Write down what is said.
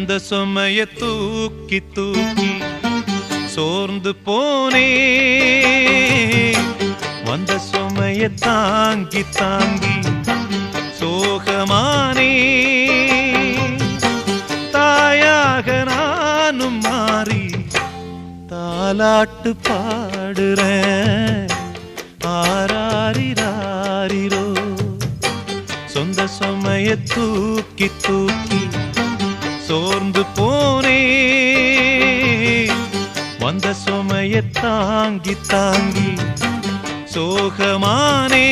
இந்த சுமைய தூக்கி தூக்கி சோர்ந்து போனே, வந்த சுமைய தாங்கி தாங்கி சோகமானே. தாயாக நானும் மாறி தாலாட்டு பாடுறேன். ஆராரிராரிரோ சொந்த சுமைய தூக்கி தூக்கி சோர்ந்து போனே, வந்த சுமைய தாங்கி தாங்கி சோகமானே.